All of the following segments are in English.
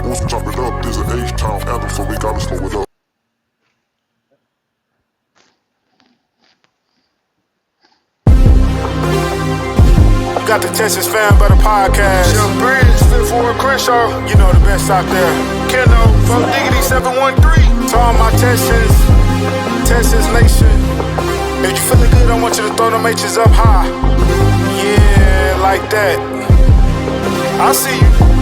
Once we chop it up, there's an H-Town anthem, so we gotta slow it up. You got the Texans Fan Better Podcast. Jeff Bridge, Fifth Ward Crenshaw. You know the best out there. Keno from Diggity 713. To all my Texans Nation. If you feeling good, I want you to throw them H's up high. Yeah, like that. I see you.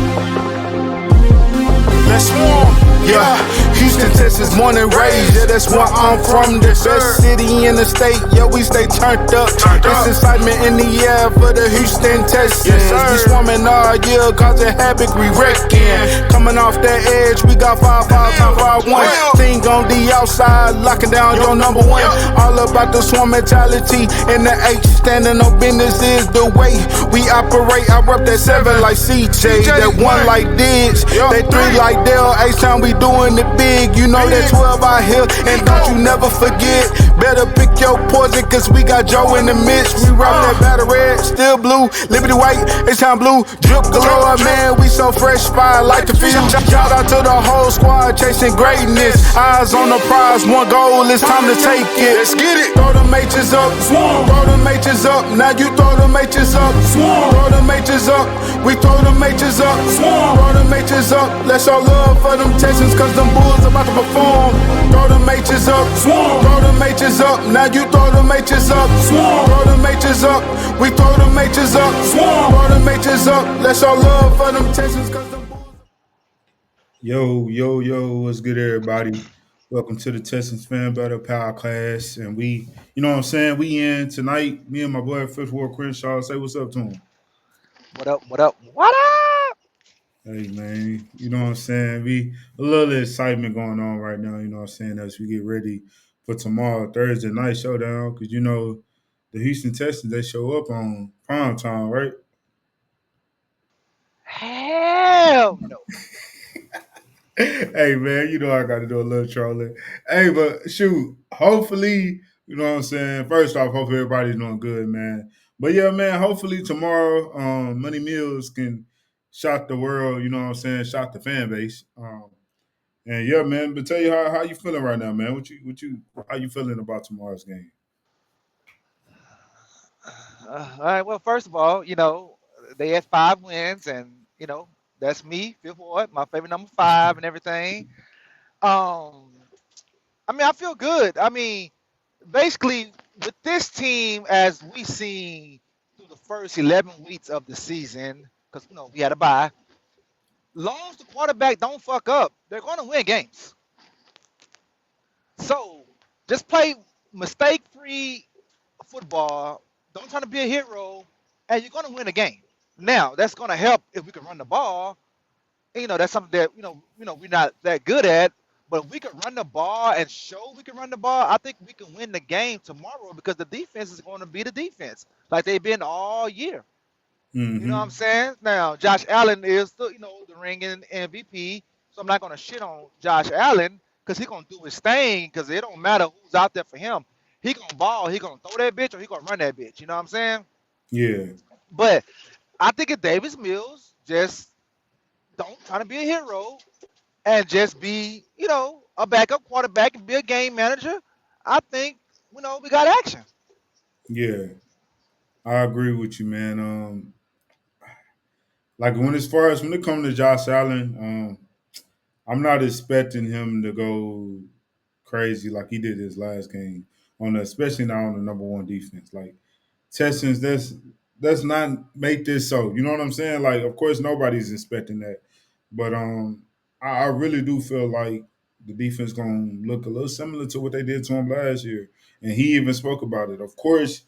Let's swarm. Yeah, Houston, Texas, born and raised. Yeah, that's where I'm from. The best city in the state. Yeah, we stay turned up. There's excitement in the air for the Houston Texans. We swarming all year, causing havoc, we wrecking. Coming off that edge, we got 5-5-5-5-1. Thing on the outside, locking down your number one. All about the swarm mentality. And the H, standing on business is the way we operate. I rep that 7 like CJ, that 1 like Diggs, that 3 like Dell. H-Town, we doing it big, you know that 12 out here. And don't you never forget, better pick your poison, cause we got Joe in the midst. We rock that battle red, still blue, Liberty white, H-Town blue, drip galore, man, we so fresh, fire like the field. Shout out to the whole squad, chasing greatness. Eyes on the prize, one goal, it's time to take it. Let's get it. Throw them H's up, throw them H's up, now you throw them H's up, throw them H's up, we throw them H's up, throw them H's up, let's show love for them Texans, cause them Bulls about to perform. Throw them H's up, throw them H's up, now you throw them H's up, throw them H's up, we throw them H's up, throw them H's up, let's show love for them Texans, cause them Bulls. Yo, what's good, everybody? Welcome to the Texans Fan Battle Podcast. And we, you know what I'm saying? We in tonight, me and my boy, Fifth Ward Crenshaw. Say what's up to him. What up? What up? What up? Hey, man, you know what I'm saying? We a little excitement going on right now, you know what I'm saying, as we get ready for tomorrow, Thursday night showdown. Because, you know, the Houston Texans, they show up on prime time, right? Hell no. Hey, man, you know I got to do a little trolling. Hey, but shoot, hopefully, you know what I'm saying? First off, hope everybody's doing good, man. But yeah, man, hopefully tomorrow, Money Mills can shock the world, you know what I'm saying? Shock the fan base. And yeah, man, but tell you how you feeling right now, man? How you feeling about tomorrow's game? All right. Well, first of all, they had 5 wins, and that's me, Fifth Ward, my favorite number 5, and everything. Um, I feel good. Basically, with this team, as we seen through the first 11 weeks of the season, because we had a bye. Long as the quarterback don't fuck up, they're going to win games. So just play mistake-free football. Don't try to be a hero, and you're going to win a game. Now, that's going to help if we can run the ball. And, that's something that we're not that good at. But if we can run the ball and show we can run the ball, I think we can win the game tomorrow because the defense is going to be the defense like they've been all year. Mm-hmm. You know what I'm saying? Now, Josh Allen is the ringing MVP, so I'm not going to shit on Josh Allen because he's going to do his thing because it don't matter who's out there for him. He going to ball, he going to throw that bitch, or he going to run that bitch. You know what I'm saying? Yeah. But I think if Davis Mills just don't try to be a hero and just be, a backup quarterback and be a game manager, I think, we got action. Yeah. I agree with you, man. Like when it comes to Josh Allen, I'm not expecting him to go crazy like he did his last game especially now on the number one defense. Like Texans, let's not make this so. You know what I'm saying? Like, of course, nobody's expecting that, but I really do feel like the defense gonna look a little similar to what they did to him last year, and he even spoke about it. Of course,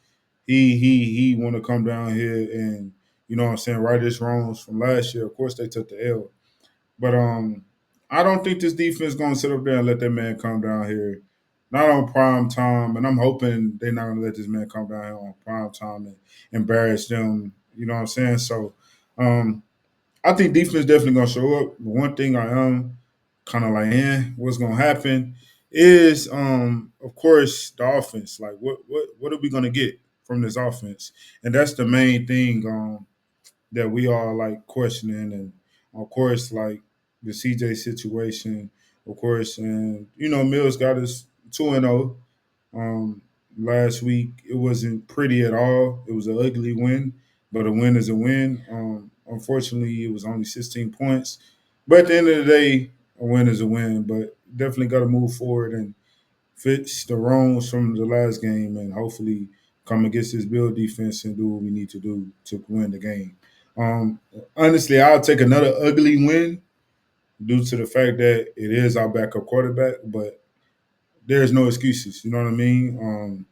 he want to come down here and you know what I'm saying, right his wrongs from last year. Of course, they took the L. But I don't think this defense gonna sit up there and let that man come down here, not on prime time. And I'm hoping they're not gonna let this man come down here on prime time and embarrass them. You know what I'm saying? So I think defense definitely gonna show up. But one thing I am kind of like, what's gonna happen is, of course, the offense. Like, what are we gonna get from this offense? And that's the main thing that we are like questioning, and of course, like the CJ situation, of course, and Mills got us 2-0. Um, Last week it wasn't pretty at all. It was an ugly win, but a win is a win. Unfortunately, it was only 16 points, but at the end of the day, a win is a win. But definitely got to move forward and fix the wrongs from the last game, and hopefully come against this Bill defense and do what we need to do to win the game. Um, Honestly, I'll take another ugly win due to the fact that it is our backup quarterback, but there's no excuses. You know what I mean?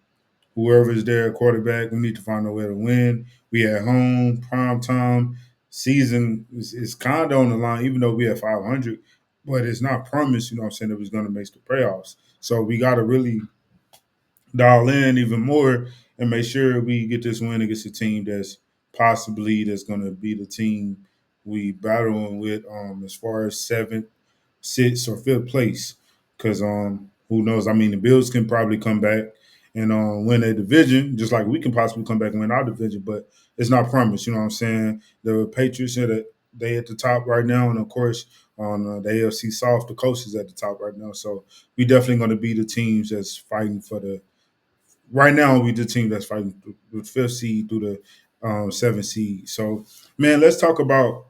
Whoever's there at quarterback, we need to find a way to win. We at home, prime time, season is kind of on the line, even though we at 500, but it's not promised, you know what I'm saying, that we're going to make the playoffs. So we got to really dial in even more and make sure we get this win against a team that's going to be the team we battling with as far as seventh, sixth, or fifth place. Because who knows? I mean, the Bills can probably come back and win a division, just like we can possibly come back and win our division. But it's not promised. You know what I'm saying? The Patriots they at the top right now, and of course on the AFC South, the coast is at the top right now. So we definitely going to be the teams that's fighting for the right now we the team that's fighting with fifth seed through the seventh seed. So, man, let's talk about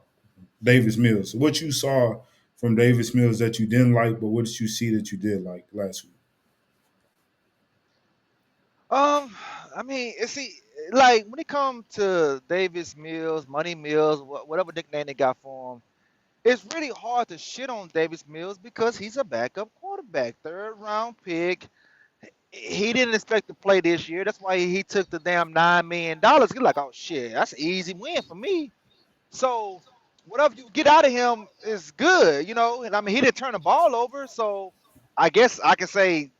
Davis Mills. What you saw from Davis Mills that you didn't like, but what did you see that you did like last week? Um, I mean, see, like when it comes to Davis Mills, Money Mills, whatever nickname they got for him, it's really hard to shit on Davis Mills because he's a backup quarterback, third round pick. He didn't expect to play this year. That's why he took the damn $9 million. He's like, oh shit, that's an easy win for me. So whatever you get out of him is good, you know. And I mean, he didn't turn the ball over, so I guess I can say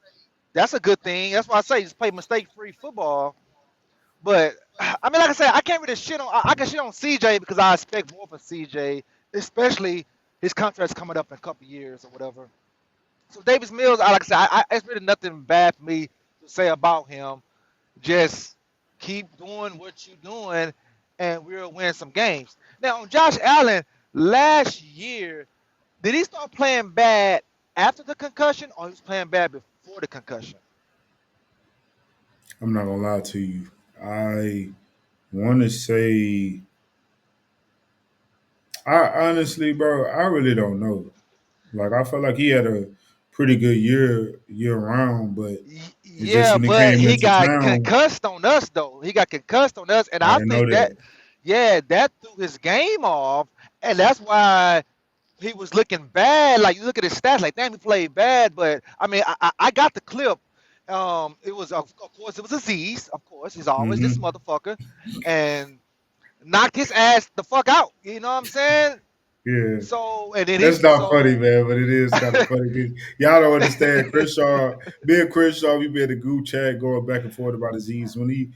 that's a good thing. That's why I say just play mistake-free football. But I mean, like I said, I can't really shit on. I can shit on CJ because I expect more from CJ, especially his contract's coming up in a couple years or whatever. So Davis Mills, like I said, it's really nothing bad for me to say about him. Just keep doing what you're doing, and we'll win some games. Now on Josh Allen, last year, did he start playing bad after the concussion, or he was playing bad before the concussion? I'm not gonna lie to you. I want to say, I honestly, bro, I really don't know. Like, I felt like he had a pretty good year round, but it's just Yeah, when it but came he into got town, concussed on us though. He got concussed on us, and I I didn't know think that, that. yeah, that threw his game off, and that's why he was looking bad. Like you look at his stats, like damn, he played bad. But I mean, I got the clip. It was of course it was Aziz. Of course, he's always this Hmm. motherfucker, and knocked his ass the fuck out. You know what I'm saying? Yeah. So and then That's he's not funny, so man, but it is kind of funny. 'Cause y'all don't understand. Being Crenshaw, we be in the group chat going back and forth about disease. When he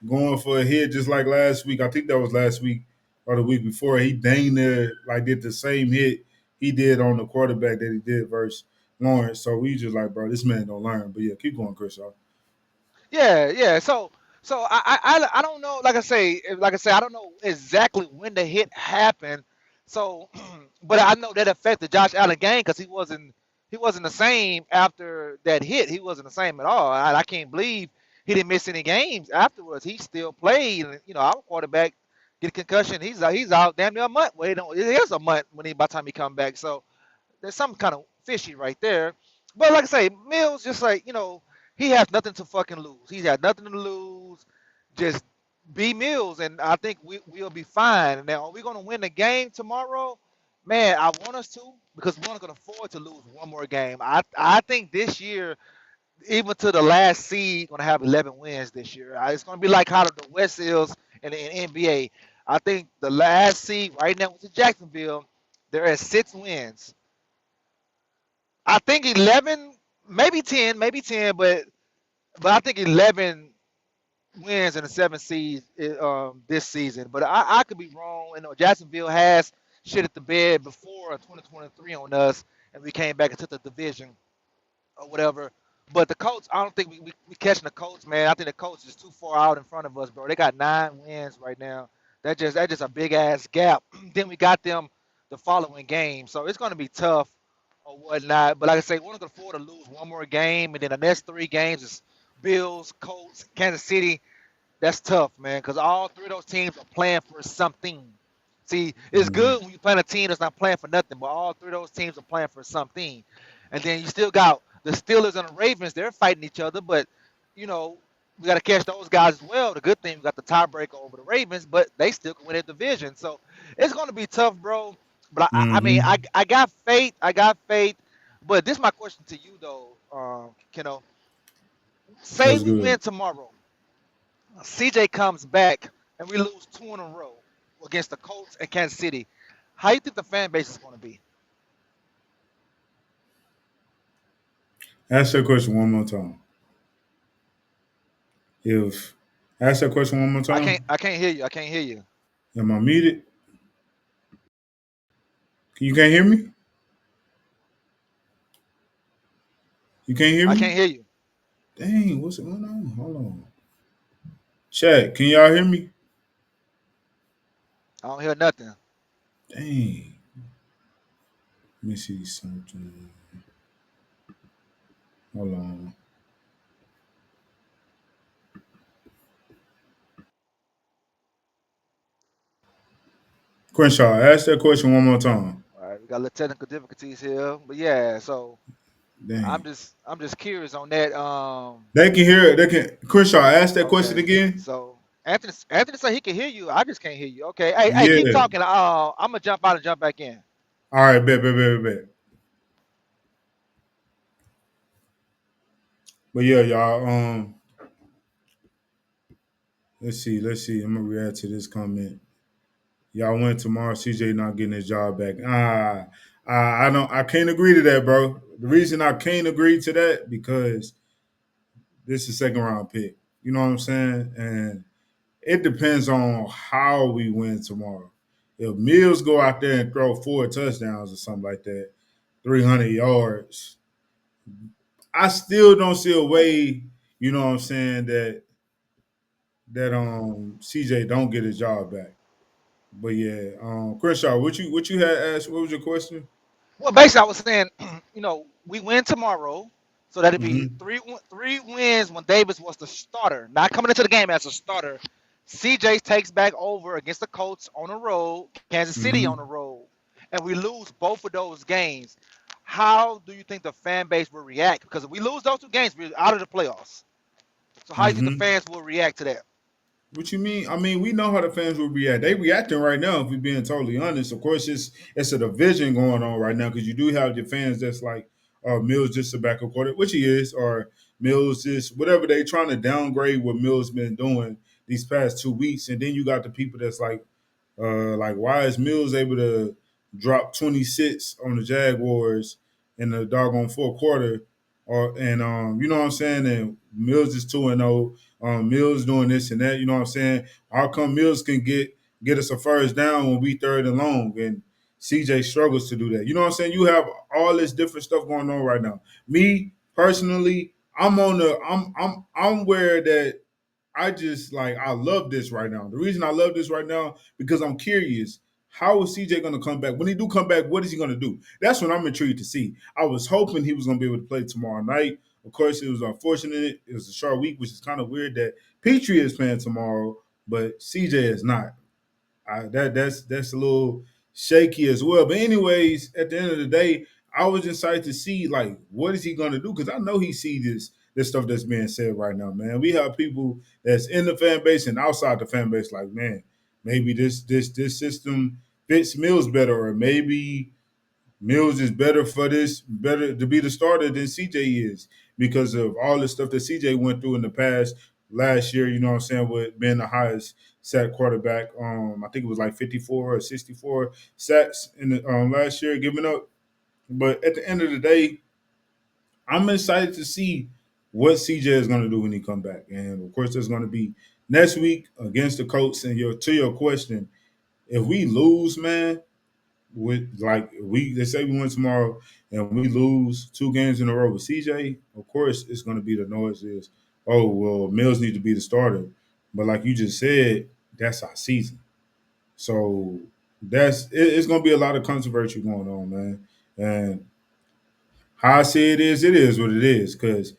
going for a hit, just like last week, I think that was last week or the week before, he dang near like did the same hit he did on the quarterback that he did versus Lawrence. So we just like, bro, this man don't learn. But yeah, keep going, Crenshaw. yeah, yeah. So I don't know. Like I say, I don't know exactly when the hit happened. So, but I know that affected Josh Allen game because he wasn't the same after that hit. He wasn't the same at all. I can't believe he didn't miss any games afterwards. He still played. And, our quarterback get a concussion. He's out damn near a month. Well, it is a month by the time he come back. So there's something kind of fishy right there. But like I say, Mills just like he has nothing to fucking lose. He's had nothing to lose. Just be Mills, and I think we'll be fine. Now, are we gonna win the game tomorrow? Man, I want us to because we're not gonna afford to lose one more game. I think this year, even to the last seed, gonna have 11 wins this year. It's gonna be like how the West is in NBA. I think the last seed right now is Jacksonville. They're at 6 wins. I think 11, maybe 10, but I think 11 wins in the 7 seeds this season. But I could be wrong. Jacksonville has shit at the bed before 2023 on us, and we came back into the division or whatever. But the Colts, I don't think we catching the Colts, man. I think the Colts is too far out in front of us, bro. They got 9 wins right now. That just a big ass gap. Then we got them the following game. So it's going to be tough or whatnot. But like I say, we're going to afford to lose one more game, and then the next three games is Bills, Colts, Kansas City. That's tough, man, because all three of those teams are playing for something. See, it's Mm-hmm. good when you play a team that's not playing for nothing, but all three of those teams are playing for something. And then you still got the Steelers and the Ravens. They're fighting each other, but you know we got to catch those guys as well. The good thing we got the tiebreaker over the Ravens, but they still can win their division. So it's going to be tough, bro. But I mean, Mm-hmm. I got faith. I got faith. But this is my question to you though, Keno. Say What's we win good? tomorrow. CJ comes back and we lose two in a row against the Colts and Kansas City. How you think the fan base is going to be? Ask that question one more time. If Ask that question one more time. I can't hear you. I can't hear you. Am I muted? You can't hear me? You can't hear I me? can't hear you. Dang, what's going on? Hold on. Chat, can y'all hear me? I don't hear nothing. Dang. Let me see something. Hold on. Crenshaw, ask that question one more time. All right, we got a little technical difficulties here, but yeah. So Dang. I'm just curious on that. They can hear it. They can. Crenshaw, ask that question Okay. again. So Anthony said he can hear you. I just can't hear you. Okay. Hey, keep Yeah. talking. I'm gonna jump out and jump back in. All right, bet. But yeah, y'all. Let's see. I'm gonna react to this comment. Y'all win tomorrow. CJ not getting his job back. I don't. I can't agree to that, bro. The reason I can't agree to that because this is second round pick. You know what I'm saying? And it depends on how we win tomorrow. If Mills go out there and throw 4 touchdowns or something like that, 300 yards, I still don't see a way. You know what I'm saying that CJ don't get his job back. But yeah, Crenshaw, what you had asked? What was your question? Well, basically, I was saying, we win tomorrow, so that'd be Mm-hmm. three wins when Davis was the starter, not coming into the game as a starter. CJ takes back over against the Colts on the road, Kansas City on Mm-hmm. the road, and we lose both of those games. How do you think the fan base will react? Because if we lose those two games, we're out of the playoffs. So how do you think the Mm-hmm. fans will react to that? What you mean? I mean, we know how the fans will react. They reacting right now. If we're being totally honest, of course, it's a division going on right now because you do have your fans that's like, Mills just a backup quarter, which he is, or Mills just whatever they trying to downgrade what Mills been doing these past 2 weeks, and then you got the people that's like why is Mills able to drop 26 on the Jaguars in the doggone fourth quarter? Or and you know what I'm saying? And Mills is 2-0. Mills doing this and that. You know what I'm saying? How come Mills can get us a first down when we third and long, and CJ struggles to do that? You know what I'm saying? You have all this different stuff going on right now. Me personally, I'm where that I just like I love this right now. The reason I love this right now because I'm curious. How is CJ going to come back? When he do come back, what is he going to do? That's what I'm intrigued to see. I was hoping he was going to be able to play tomorrow night. Of course, it was unfortunate. It was a short week, which is kind of weird that Petrie is playing tomorrow, but CJ is not. That's a little shaky as well. But anyways, at the end of the day, I was excited to see like what is he gonna do because I know he see this stuff that's being said right now, man. We have people that's in the fan base and outside the fan base, like man, maybe this system fits Mills better, or maybe Mills is better to be the starter than CJ is because of all the stuff that CJ went through in the past last year, you know what I'm saying, with being the highest sack quarterback. I think it was like 54 or 64 sacks in the last year giving up. But at the end of the day, I'm excited to see what CJ is going to do when he come back. And of course, there's going to be next week against the Colts. And to your question, if we lose, man, with like they say we win tomorrow and we lose 2 games in a row with CJ, of course it's going to be the noise is, oh well, Mills need to be the starter, but like you just said, that's our season. So it's gonna be a lot of controversy going on, man. And how I see it is what it is. Because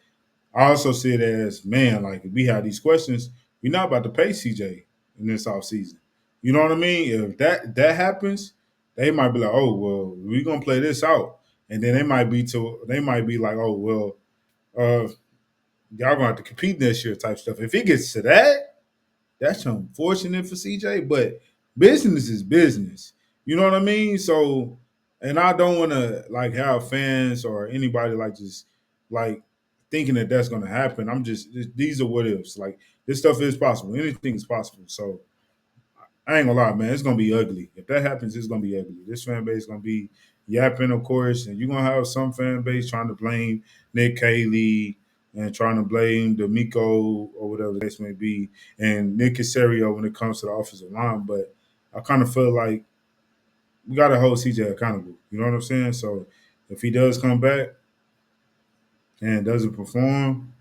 I also see it as, man, like if we have these questions, we're not about to pay CJ in this offseason. You know what I mean? If that happens, they might be like, oh well, we're gonna play this out. And then they might be like, oh well, y'all gonna have to compete this year type stuff. If it gets to that, that's unfortunate for CJ, but business is business. You know what I mean? So, and I don't want to like have fans or anybody like just like thinking that that's going to happen. These are what ifs. Like this stuff is possible. Anything is possible. So I ain't gonna lie, man. It's gonna be ugly. If that happens, it's gonna be ugly. This fan base is gonna be yapping, of course, and you're gonna have some fan base trying to blame Nick Cayley and trying to blame D'Amico or whatever the case may be, and Nick Casario when it comes to the offensive line. But I kind of feel like we gotta hold CJ accountable. You know what I'm saying? So if he does come back and doesn't perform,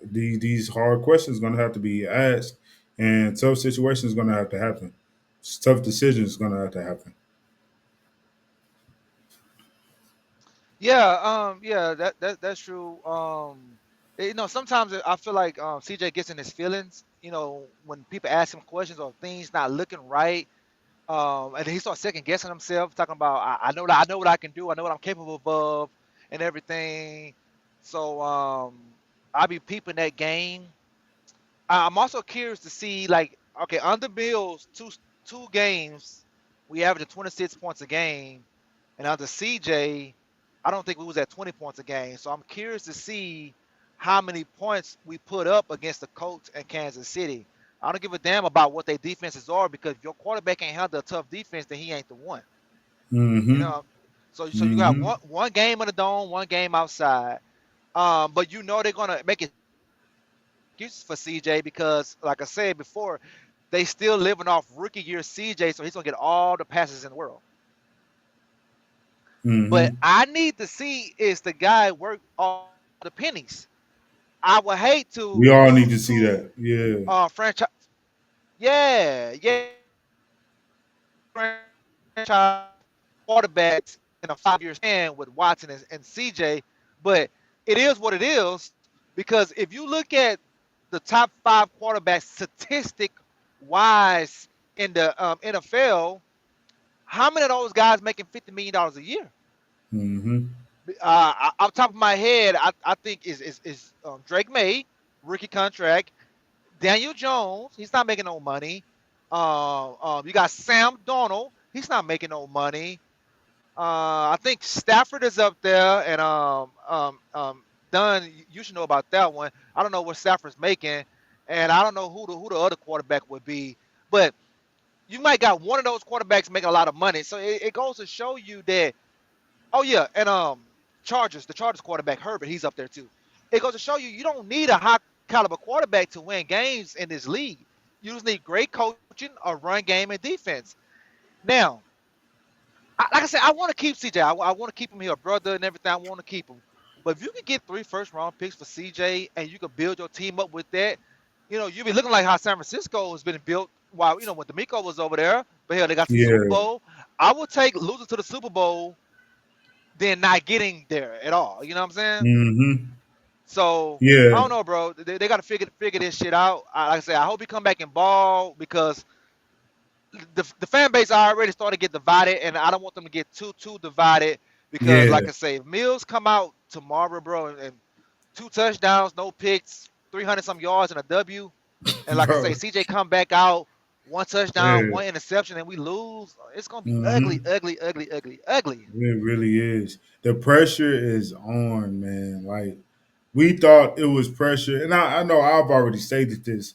these hard questions going to have to be asked, and tough situations going to have to happen. Tough decisions going to have to happen. Yeah, that's true. Sometimes I feel like CJ gets in his feelings. When people ask him questions or things not looking right, and then he starts second guessing himself, talking about I know what I can do, I know what I'm capable of, and everything. So I be peeping that game. I'm also curious to see like okay, under Bills two games, we averaged 26 points a game, and under CJ, I don't think we was at 20 points a game. So I'm curious to see how many points we put up against the Colts and Kansas City. I don't give a damn about what their defenses are because if your quarterback ain't handle a tough defense, then he ain't the one. You Mm-hmm. know. So you got Mm-hmm. one game in the dome, one game outside. But they're gonna make excuses for CJ because, like I said before, they still living off rookie year CJ, so he's gonna get all the passes in the world. But Mm-hmm. I need to see is the guy work all the pennies. I would hate to We all need lose to see two that. Yeah. franchise. Yeah, franchise quarterbacks in a 5 year span with Watson and CJ. But it is what it is because if you look at the top five quarterbacks statistic wise in the NFL, how many of those guys making $50 million a year? Mm-hmm. Off the top of my head, I think is Drake May, rookie contract. Daniel Jones, he's not making no money. You got Sam Donald, he's not making no money. I think Stafford is up there, and Dunn, you should know about that one. I don't know what Stafford's making, and I don't know who the other quarterback would be, but you might got one of those quarterbacks making a lot of money. So it goes to show you that. Oh yeah, and the Chargers quarterback Herbert, he's up there too. It goes to show you don't need a high caliber quarterback to win games in this league. You just need great coaching, a run game, and defense. Now, like I said, I want to keep CJ. I want to keep him here, brother, and everything. I want to keep him. But if you can get 3 first round picks for CJ and you can build your team up with that, you'll be looking like how San Francisco has been built while when D'Amico was over there. But hell, they got to the Super Yeah. Bowl. I would take losing to the Super Bowl than not getting there at all. You know what I'm saying? Mm-hmm. So I Yeah. don't know, bro. They got to figure this shit out. Like I said, I hope he come back and ball because the fan base already started to get divided, and I don't want them to get too divided because, like Yeah. I say, if Mills come out tomorrow, bro, and 2 touchdowns, no picks, 300 some yards and a W, and like I say, Bro. CJ come back out, 1 touchdown, Yeah. 1 interception, and we lose, it's gonna be ugly, Mm-hmm. ugly, ugly, ugly, ugly. It really is. The pressure is on, man. Like we thought it was pressure, and I know I've already stated this.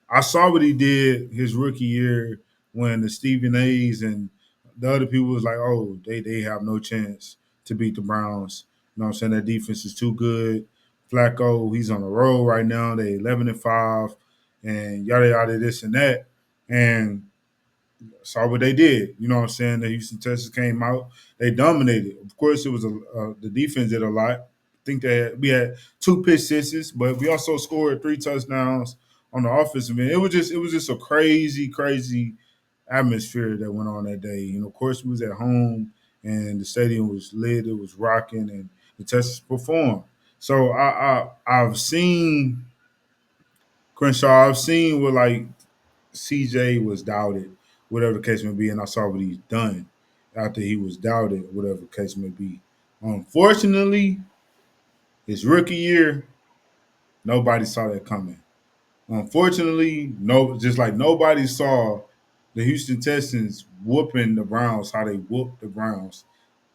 I saw what he did his rookie year when the Stephen A's and the other people was like, oh, they have no chance to beat the Browns. You know what I'm saying? That defense is too good. Flacco, he's on the road right now. They 11-5, and yada yada this and that. And saw what they did. You know what I'm saying? The Houston Texans came out, they dominated. Of course, it was the defense did a lot. I think we had 2 pick sixes, but we also scored 3 touchdowns on the offensive end. It was just a crazy, crazy. atmosphere that went on that day. Of course, we was at home and the stadium was lit, it was rocking, and the Texans performed. So I've seen Crenshaw, I've seen what like CJ was doubted, whatever the case may be, and I saw what he's done after he was doubted, whatever the case may be. Unfortunately, his rookie year, nobody saw that coming. Unfortunately, no, just like nobody saw the Houston Texans whooping the Browns how they whooped the Browns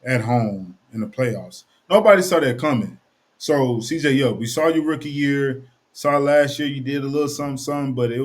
at home in the playoffs. Nobody saw that coming. So CJ, yo, we saw your rookie year. Saw last year you did a little something, something, but it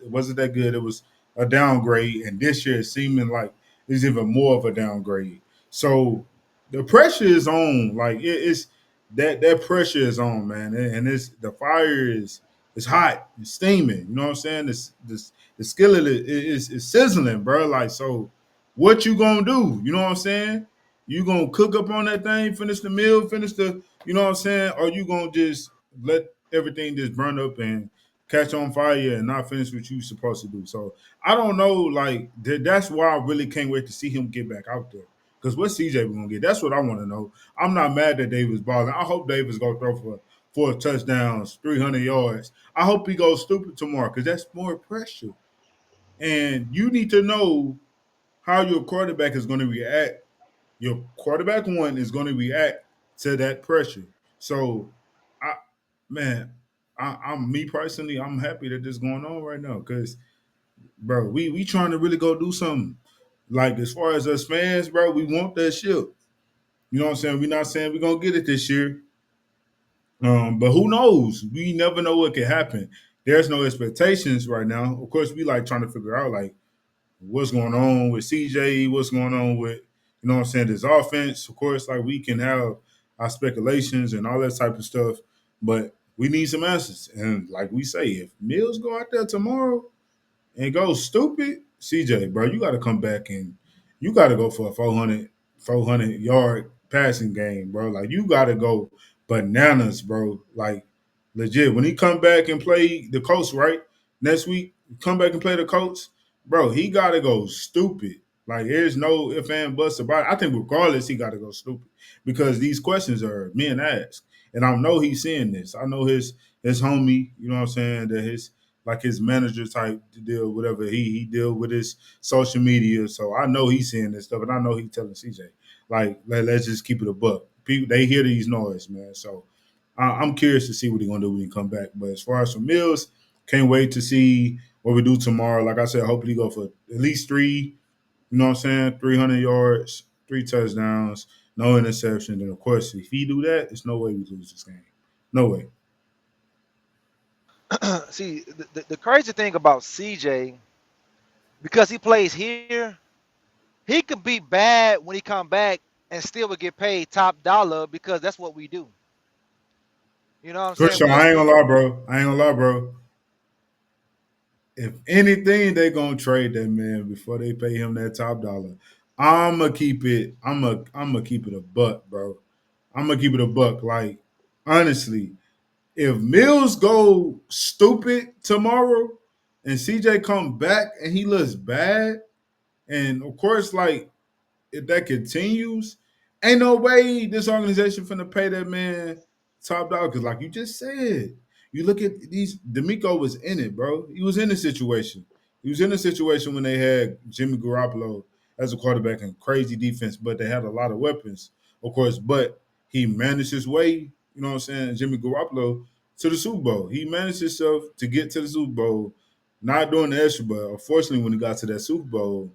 wasn't that good. It was a downgrade, and this year it's seeming like it's even more of a downgrade. So the pressure is on. Like it's that pressure is on, man, and it's the fire is hot, it's steaming. You know what I'm saying? The skillet is sizzling, bro. Like so, what you gonna do? You know what I'm saying? You gonna cook up on that thing, finish the meal, finish the, you know what I'm saying? Or you gonna just let everything just burn up and catch on fire and not finish what you supposed to do. So I don't know, like that's why I really can't wait to see him get back out there. Because what CJ we gonna get? That's what I want to know. I'm not mad that Davis balling. I hope Davis gonna throw for 4 touchdowns, 300 yards. I hope he goes stupid tomorrow because that's more pressure. And you need to know how your quarterback is going to react. Your quarterback one is going to react to that pressure. So, I man, I'm me personally. I'm happy that this is going on right now because, bro, we trying to really go do something. Like as far as us fans, bro, we want that shit. You know what I'm saying? We're not saying we're gonna get it this year, but who knows? We never know what could happen. There's no expectations right now. Of course, we like trying to figure out like what's going on with CJ, what's going on with, you know what I'm saying, this offense. Of course, like we can have our speculations and all that type of stuff, but we need some answers. And like we say, if Mills go out there tomorrow and go stupid, CJ, bro, you got to come back and you got to go for a 400 yard passing game, bro. Like you got to go bananas, bro. Like legit. When he come back and play the Colts, right, next week, come back and play the Colts, bro, he got to go stupid. Like there's no if and buts about it. I think regardless, he got to go stupid because these questions are being asked, and I know he's seeing this. I know his homie, you know what I'm saying, that his like his manager type deal, whatever he deal with his social media. So I know he's seeing this stuff, and I know he's telling CJ like let's just keep it a buck. People they hear these noise, man. So I'm curious to see what he's gonna do when he come back. But as far as for Mills, can't wait to see what we do tomorrow. Like I said, hopefully go for at least three. You know what I'm saying? 300 yards, 3 touchdowns, no interception. And of course, if he do that, there's no way we lose this game. No way. See, the crazy thing about CJ, because he plays here, he could be bad when he come back and still would get paid top dollar because that's what we do. You know what I'm saying? Kershaw, I ain't gonna lie, bro. I ain't gonna lie, bro. If anything, they gonna trade that man before they pay him that top dollar. I'ma keep it. I'm gonna keep it a buck, bro. I'm gonna keep it a buck. Like honestly, if Mills go stupid tomorrow and CJ come back and he looks bad, and of course, like if that continues, ain't no way this organization finna pay that man top dollar. Because, like you just said, you look at these. D'Amico was in it, bro. He was in the situation. He was in a situation when they had Jimmy Garoppolo as a quarterback and crazy defense, but they had a lot of weapons, of course. But he managed his way. You know what I'm saying? Jimmy Garoppolo to the Super Bowl. He managed himself to get to the Super Bowl, not doing the extra, but unfortunately, when he got to that Super Bowl,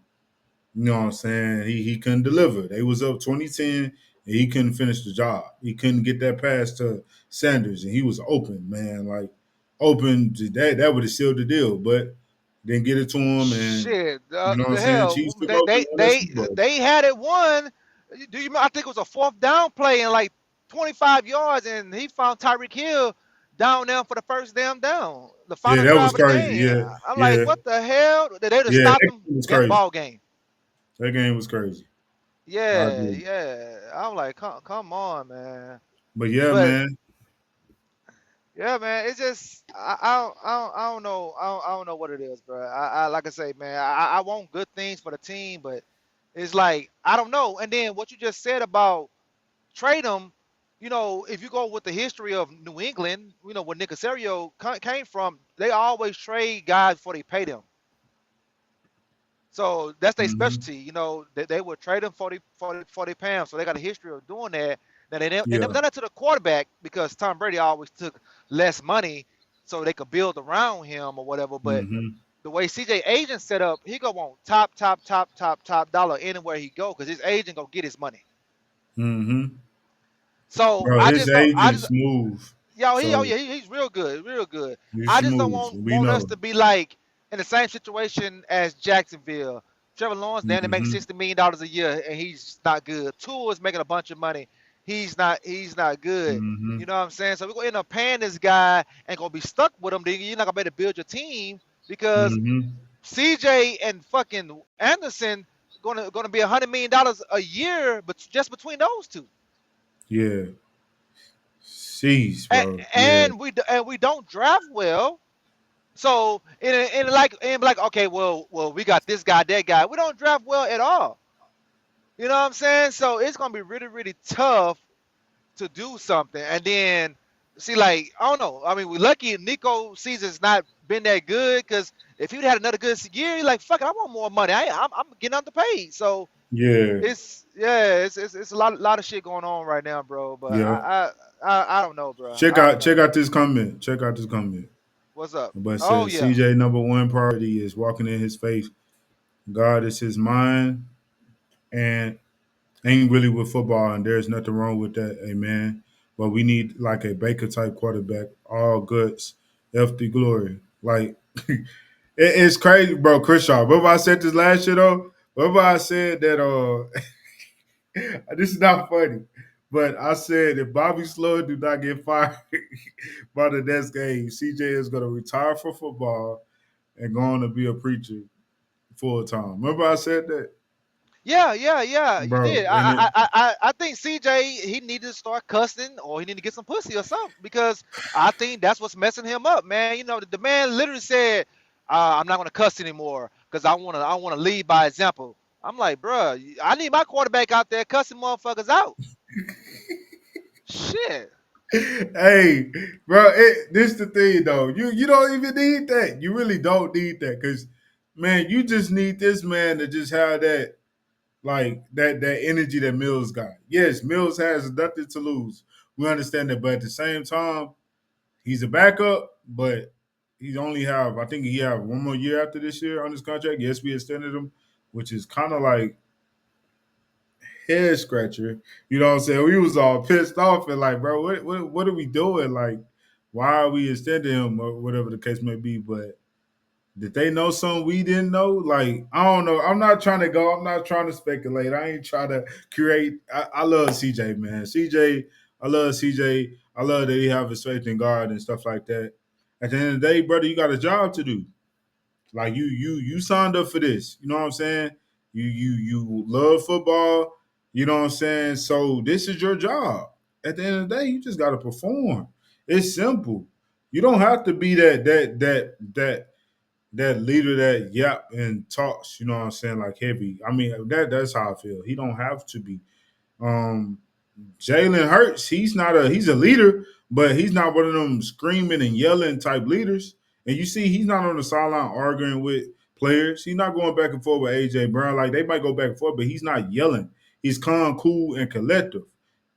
you know what I'm saying? He couldn't deliver. They was up 2010 and he couldn't finish the job. He couldn't get that pass to Sanders and he was open, man. Like open to that would have sealed the deal, but didn't get it to him and Shit, you know what I'm the saying? hell, Chiefs took over and won that Super Bowl. they had it won. Do you? I think it was a fourth down play in like 25 yards, and he found Tyreek Hill down there for the first damn down, the Yeah, final that drive was of the crazy. game. Yeah, I'm like, yeah, what the hell? They'd have yeah. stopped That him, game was game crazy. ball game. That game was crazy. I Yeah, agree. yeah. I'm like, come on, man. But yeah, But man. Yeah, man. It's just I don't know I don't know what it is, bro. I like I say, man. I want good things for the team, but it's like I don't know. And then what you just said about trade them, if you go with the history of New England, where Nick Casario came from, they always trade guys before they pay them. So that's their Hmm. specialty. They would trade them 40 pounds. So they got a history of doing that. Now they never Yeah. done that to the quarterback because Tom Brady always took less money so they could build around him or whatever. But Hmm. the way CJ agent set up, he go want top, top, top, top, top dollar anywhere he go because his agent gonna get his money. Hmm. So Bro, I his just don't. I agent just smooth. oh So yeah, he's real good, real good. he's I just don't smooth. want So we want us know. to be like in the same situation as Jacksonville. Trevor Lawrence, damn, they make Hmm. $60 million a year, and he's not good. Tua is making a bunch of money. He's not good. Hmm. You know what I'm saying? So we're gonna end up paying this guy and gonna be stuck with him. Then you're not gonna be able to build your team because Hmm. CJ and fucking Anderson gonna be $100 million a year, but just between those two. Yeah. Jeez, And, bro. Yeah. and we don't draft well. So and like okay, well we got this guy, that guy. We don't draft well at all. You know what I'm saying? So it's gonna be really really tough to do something. And then see like I don't know. I mean we lucky Nico season's not been that good because if he'd had another good year, he's like fuck it, I want more money. I'm getting underpaid. So Yeah. it's a lot of shit going on right now, bro. But Yeah. I don't know, bro. I don't Check know. out this comment. Check out this comment. What's up? But Oh says yeah. CJ number one priority is walking in his face. God is his mind and ain't really with football, and there's nothing wrong with that, amen. But we need like a Baker type quarterback, all goods, F the glory. Like it's crazy, bro. Krishaw. Remember I said this last year though? Remember I said that this is not funny. But I said if Bobby Slow do not get fired by the next game, CJ is gonna retire from football and go on to be a preacher full time. Remember I said that? Yeah. You Bro, did. and I think CJ he needed to start cussing or he needed to get some pussy or something because I think that's what's messing him up, man. The man literally said, "I'm not gonna cuss anymore because I wanna lead by example." I'm like, bruh, I need my quarterback out there cussing motherfuckers out. Shit. hey, bro, this the thing though. You don't even need that. You really don't need that because, man, you just need this man to just have that like that energy that Mills got. Yes, Mills has nothing to lose. We understand that, but at the same time, he's a backup. But he only have I think he have one more year after this year on his contract. Yes, we extended him, which is kind of like head scratcher. You know what I'm saying? We was all pissed off and like, bro, what are we doing? Like, why are we extending him or whatever the case may be? But did they know something we didn't know? Like, I don't know. I'm not trying to go. I'm not trying to speculate. I ain't trying to create. I love CJ, man. CJ, I love CJ. I love that he have his faith in God and stuff like that. At the end of the day, brother, you got a job to do. Like you signed up for this. You know what I'm saying? You love football. You know what I'm saying? So this is your job. At the end of the day, you just gotta perform. It's simple. You don't have to be that leader that yap and talks, you know what I'm saying, like heavy. I mean, that's how I feel. He don't have to be. Um Jalen Hurts, he's a leader, but he's not one of them screaming and yelling type leaders. And you see, he's not on the sideline arguing with players. He's not going back and forth with AJ Brown. Like they might go back and forth, but he's not yelling. He's calm, cool, and collective.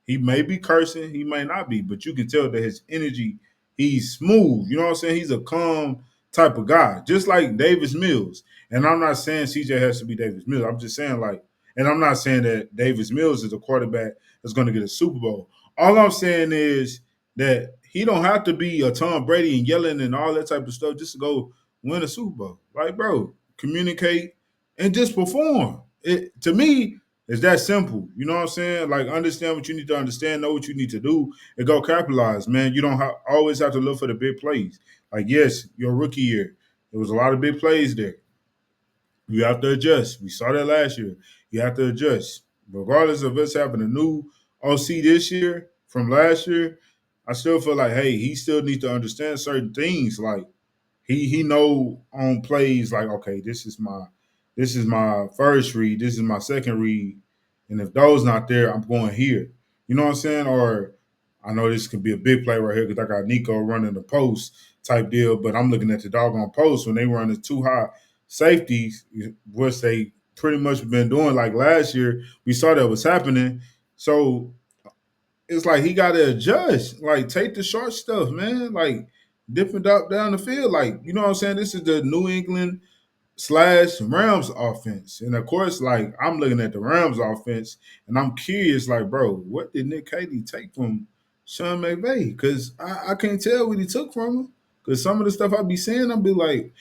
He may be cursing, he may not be, but you can tell that his energy, he's smooth. You know what I'm saying? He's a calm type of guy, just like Davis Mills. And I'm not saying CJ has to be Davis Mills. I'm just saying like, and I'm not saying that Davis Mills is a quarterback that's going to get a Super Bowl. All I'm saying is that he don't have to be a Tom Brady and yelling and all that type of stuff just to go win a Super Bowl. Like, bro, communicate and just perform. It to me is that simple. You know what I'm saying? Like, understand what you need to understand, know what you need to do, and go capitalize, man. You don't always have to look for the big plays. Like, yes, your rookie year, there was a lot of big plays there. You have to adjust. We saw that last year. You have to adjust. Regardless of us having a new OC this year from last year, I still feel like, hey, he still needs to understand certain things. Like he know on plays like, okay, this is my first read, this is my second read, and if those not there, I'm going here. You know what I'm saying? Or I know this could be a big play right here because I got Nico running the post type deal, but I'm looking at the doggone post when they run the too high safeties, which they pretty much been doing. Like last year, we saw that was happening. So it's like he got to adjust. Like take the short stuff, man. Like dipping up down the field. Like you know what I'm saying. This is the New England slash Rams offense, and of course, like I'm looking at the Rams offense, and I'm curious, like, bro, what did Nick Cady take from Sean McVay? Because I can't tell what he took from him. Because some of the stuff I be saying, I'll be like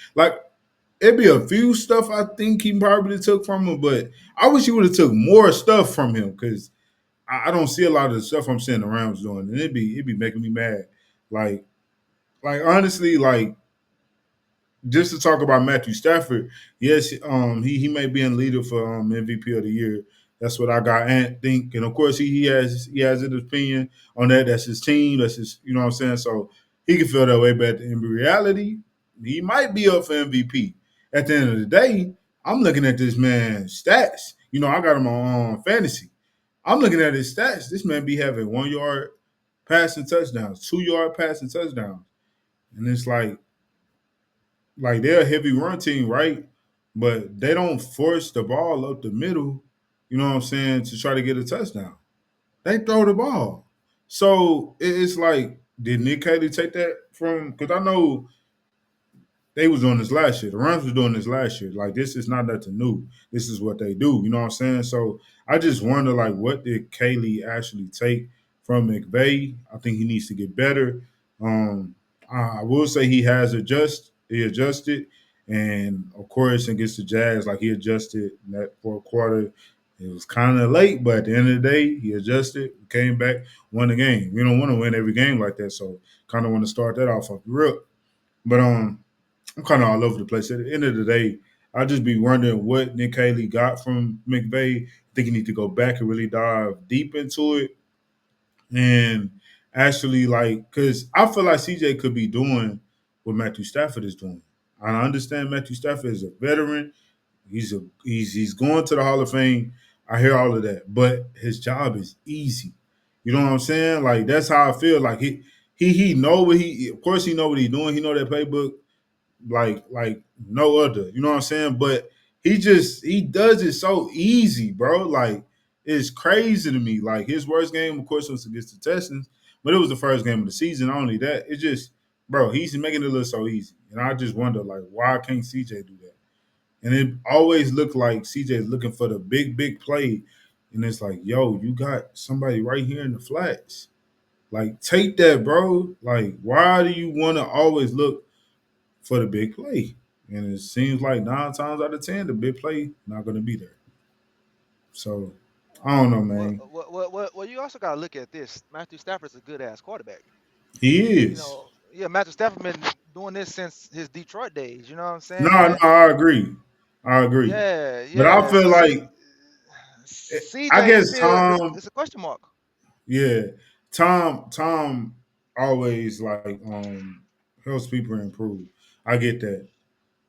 it'd be a few stuff I think he probably took from him, but I wish he would have took more stuff from him because I don't see a lot of the stuff I'm seeing the Rams doing, and it'd be making me mad. Like, like honestly, like just to talk about Matthew Stafford, yes, he may be in leader for MVP of the year. That's what I got Ant think, and of course he has his opinion on that. That's his team. That's his, you know what I'm saying. So he can feel that way, but in reality, he might be up for MVP. At the end of the day, I'm looking at this man's stats. You know, I got him on fantasy. I'm looking at his stats. This man be having 1 yard passing touchdowns, 2 yard passing touchdowns, and it's like they're a heavy run team, right? But they don't force the ball up the middle, you know what I'm saying, to try to get a touchdown. They throw the ball. So it's like, did Nick Cady take that from? Because I know they was doing this last year. The Rams was doing this last year. Like this is not nothing new. This is what they do. You know what I'm saying? So I just wonder, like, what did Kaylee actually take from McVay? I think he needs to get better. Um, I will say he has adjusted. He adjusted, and of course against the Jazz, like he adjusted in that fourth quarter. It was kind of late, but at the end of the day, he adjusted, came back, won the game. We don't want to win every game like that, so kind of want to start that off the rip. But I'm kind of all over the place. At the end of the day, I just be wondering what Nick Haley got from McVay. I think he need to go back and really dive deep into it and actually like, because I feel like CJ could be doing what Matthew Stafford is doing. I understand Matthew Stafford is a veteran. He's going to the Hall of Fame. I hear all of that, but his job is easy. You know what I'm saying? Like that's how I feel. Like he know what he, of course he know what he's doing. He know that playbook like no other. You know what I'm saying? But he does it so easy, bro. Like it's crazy to me. Like his worst game, of course, was against the Texans, but it was the first game of the season. Not only that, it just, bro, he's making it look so easy. And I just wonder, like, why can't CJ do that? And it always looked like CJ is looking for the big play. And it's like, yo, you got somebody right here in the flats. Like, take that, bro. Like, why do you want to always look for the big play? And it seems like 9 times out of 10, the big play not going to be there. So I don't know, Well, man. you also got to look at this. Matthew Stafford's a good ass quarterback. He You is. know, yeah, Matthew Stafford been doing this since his Detroit days. You know what I'm No, saying? no, I agree. I agree. Yeah, But I yeah. feel like I CJ guess still, Tom, it's a question mark. yeah, Tom always like helps people improve. I get that.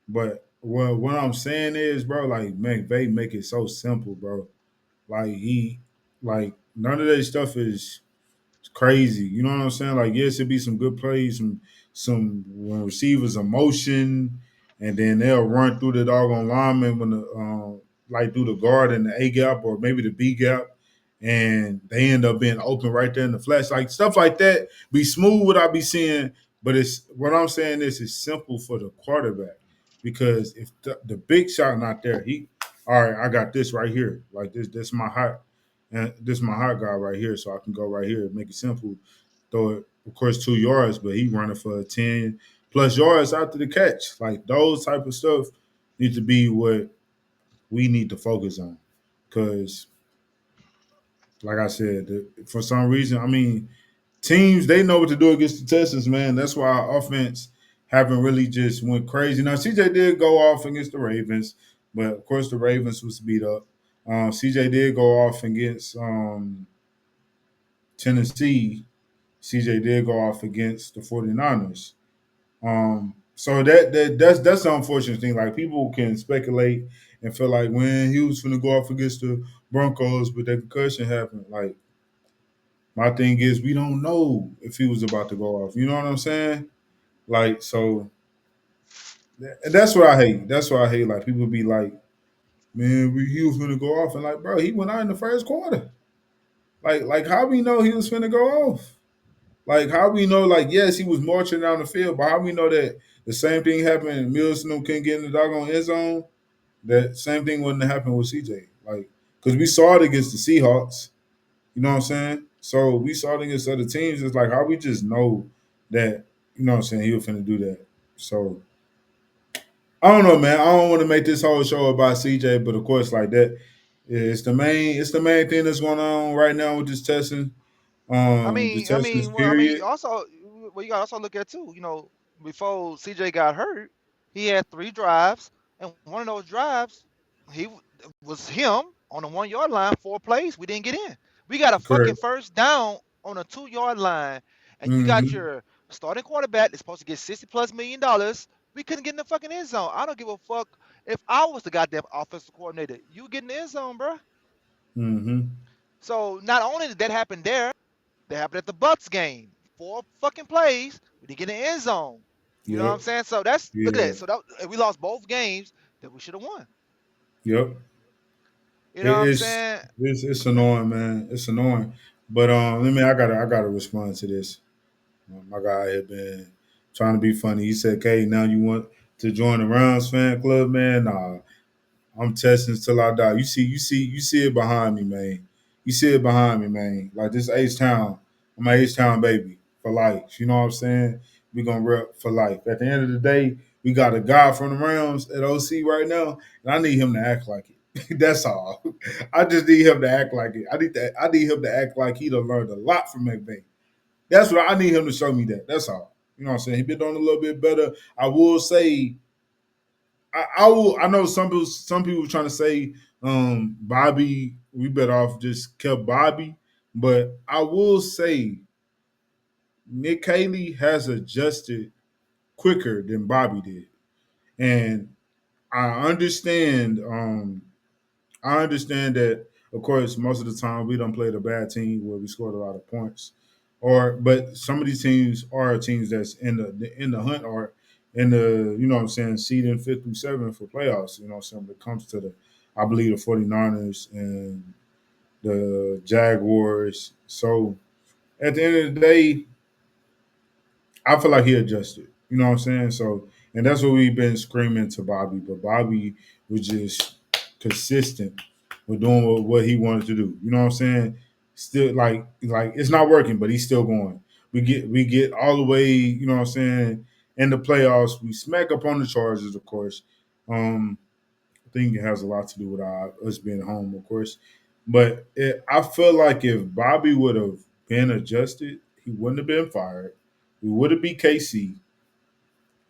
But what I'm saying is, bro, like McVay make it so simple, bro. Like like none of that stuff is crazy. You know what I'm saying? Like, yes, it'd be some good plays, some when receivers are motion, and then they'll run through the doggone lineman when the like through the guard and the A gap or maybe the B gap, and they end up being open right there in the flash. Like stuff like that, be smooth what I be seeing. But it's what I'm saying is it's simple for the quarterback because if the big shot not there, he all right, I got this right here. Like this my hot and this is my hot guy right here, so I can go right here, make it simple, throw it, of course, 2 yards, but he running for 10 plus yards after the catch. Like those type of stuff need to be what we need to focus on. Because, like I said, for some reason, I mean, teams they know what to do against the Texans, man. That's why our offense haven't really just went crazy. Now CJ did go off against the Ravens, but of course the Ravens was beat up. CJ did go off against Tennessee, CJ did go off against the 49ers. So that's the unfortunate thing. Like people can speculate and feel like when he was going to go off against the Broncos, but that concussion happened. Like my thing is, we don't know if he was about to go off. You know what I'm saying? Like so, that's what I hate. That's what I hate. Like people be like, man, he was going to go off, and like, bro, he went out in the first quarter. Like how we know he was going to go off? Like how we know? Like yes, he was marching down the field, but how we know that the same thing happened? Milson couldn't get in the doggone end zone. That same thing wouldn't have happened with CJ. Like because we saw it against the Seahawks. You know what I'm saying? So we saw it against other teams. It's like how we just know that. You know what I'm saying? He was finna do that. So I don't know, man. I don't want to make this whole show about CJ, but of course, like that, it's the main. It's the main thing that's going on right now with this testing. The Texans period. Also, well, you got to also look at too. Before CJ got hurt, he had 3 drives, and one of those drives, was him on the 1 yard line, 4 plays. We didn't get in. We got a fucking Correct. first down on a 2 yard line, and you got Mm-hmm. your starting quarterback that's supposed to get $60+ million. We couldn't get in the fucking end zone. I don't give a fuck if I was the goddamn offensive coordinator. You get in the end zone, bro. Mm-hmm. So not only did that happen there, that happened at the Bucks game. 4 fucking plays. We didn't get in the end zone. You know what I'm Yep. saying? So that's look at Yeah. that. So we lost both games that we should have won. Yep. You know It, what I'm it's saying? it's annoying, man. It's annoying. But let me. I gotta respond to this. My guy had been trying to be funny. He said, "Okay, now you want to join the Rounds fan club, man? Nah, I'm testing till I die. You see it behind me, man. You see it behind me, man. Like this H Town, I'm an H Town baby for life. You know what I'm saying? We gonna rep for life. At the end of the day, we got a guy from the Rams at OC right now, and I need him to act like it. That's all. I just need him to act like it. I need him to act like he done learned a lot from McVay. That's what I need him to show me that. That's all. You know what I'm saying? He been doing a little bit better. I will say I will. I know some people trying to say Bobby. We better off just kept Bobby, but I will say Nick Haley has adjusted quicker than Bobby did, and I understand. I understand that, of course, most of the time we don't play a bad team where we scored a lot of points, but some of these teams are teams that's in the hunt or in the you know what I'm saying seeding 5 through 7 for playoffs. You know what I'm saying when it comes to I believe the 49ers and the Jaguars. So at the end of the day, I feel like he adjusted. You know what I'm saying? So, and that's what we've been screaming to Bobby, but Bobby was just consistent with doing what he wanted to do. You know what I'm saying? Still, like it's not working, but he's still going. We get all the way. You know what I'm saying? In the playoffs, we smack up on the Chargers, of course. I think it has a lot to do with us being home, of course. But I feel like if Bobby would have been adjusted, he wouldn't have been fired. We would have beat KC,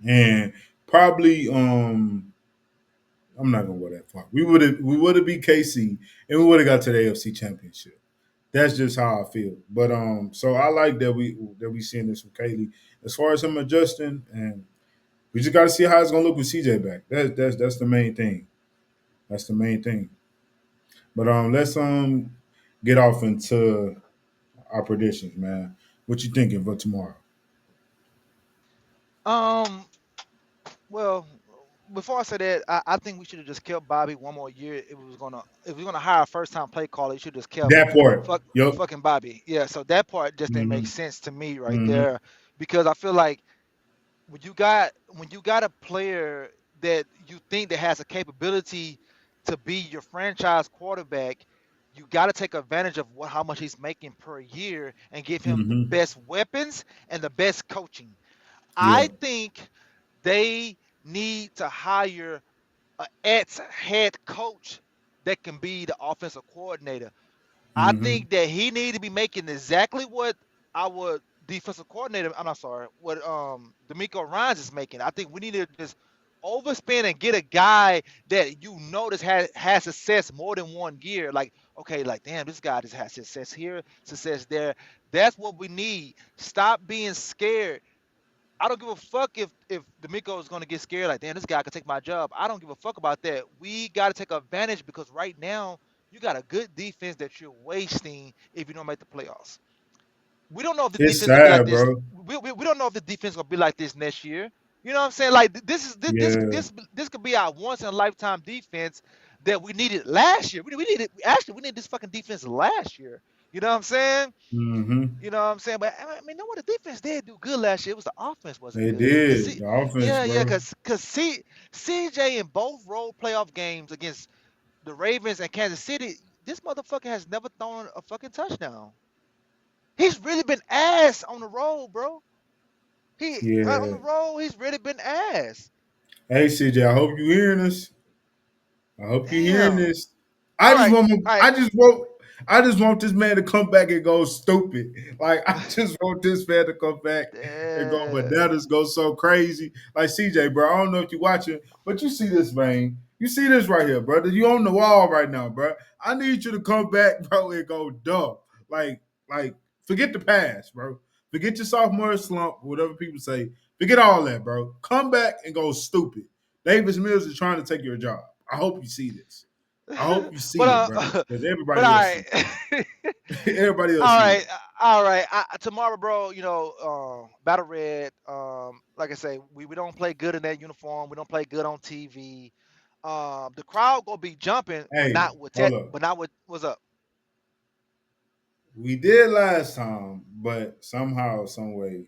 and probably I'm not gonna go that far. We would have beat KC, and we would have got to the AFC Championship. That's just how I feel. But so I like that we seeing this from Kaylee. As far as him adjusting, and we just got to see how it's gonna look with CJ back. That's the main thing. That's the main thing. But let's get off into our predictions, man. What you thinking for tomorrow? Um, well, before I say that, I think we should have just kept Bobby 1 more year. If we was gonna hire a first time play caller, you should just kept That part. fuck Yep. fucking Bobby. Yeah, so that part just didn't make Mm-hmm. sense to me right Mm-hmm. there, because I feel like when you got a player that you think that has a capability to be your franchise quarterback, you got to take advantage of how much he's making per year and give him the Mm-hmm. best weapons and the best coaching. Yeah. I think they need to hire an ex-head coach that can be the offensive coordinator. I Mm-hmm. think that he need to be making exactly what our defensive coordinator. I'm not sorry, what D'Amico Ryan's is making. I think we need to just overspend and get a guy that you notice has success more than one year. Like, okay, like damn, this guy just has success here, success there. That's what we need. Stop being scared. I don't give a fuck if D'Amico is gonna get scared. Like, damn, this guy could take my job. I don't give a fuck about that. We gotta take advantage because right now you got a good defense that you're wasting if you don't make the playoffs. We don't know if the It's defense gonna be like sad, this. bro. We don't know if the defense gonna be like this next year. You know what I'm saying? Like this is Yeah. this could be our once in a lifetime defense that we needed last year. We needed actually we needed this fucking defense last year. You know what I'm saying? Mm-hmm. You know what I'm saying? But I mean, no, what the defense did do good last year. It was the offense wasn't They good. Cause did. see, The offense, yeah, bro. CJ in both road playoff games against the Ravens and Kansas City, this motherfucker has never thrown a fucking touchdown. He's really been ass on the road, bro. He on Yeah. the road, he's really been ass. Hey, CJ, I hope you hearing us. I hope you're hearing Damn. this. All I just right, want all right. I just want I just want this man to come back and go stupid. Like I just want this man to come back and go Uh, bananas, go so crazy. Like CJ, bro. I don't know if you're watching, but you see this, man. You see this right here, brother. You on the wall right now, bro. I need you to come back, bro, and go dumb. Like, forget the past, bro. Forget your sophomore slump, whatever people say. Forget all that, bro. Come back and go stupid. Davis Mills is trying to take your job. I hope you see this. I hope you but see it, bro. Because but everybody all else right. see it. Everybody else All see right, it. all right. Tomorrow, bro. Battle Red. Like I say, we don't play good in that uniform. We don't play good on TV. The crowd gonna be jumping, but Hey, not with hold up. but not with what's up. We did last time, but somehow, some way,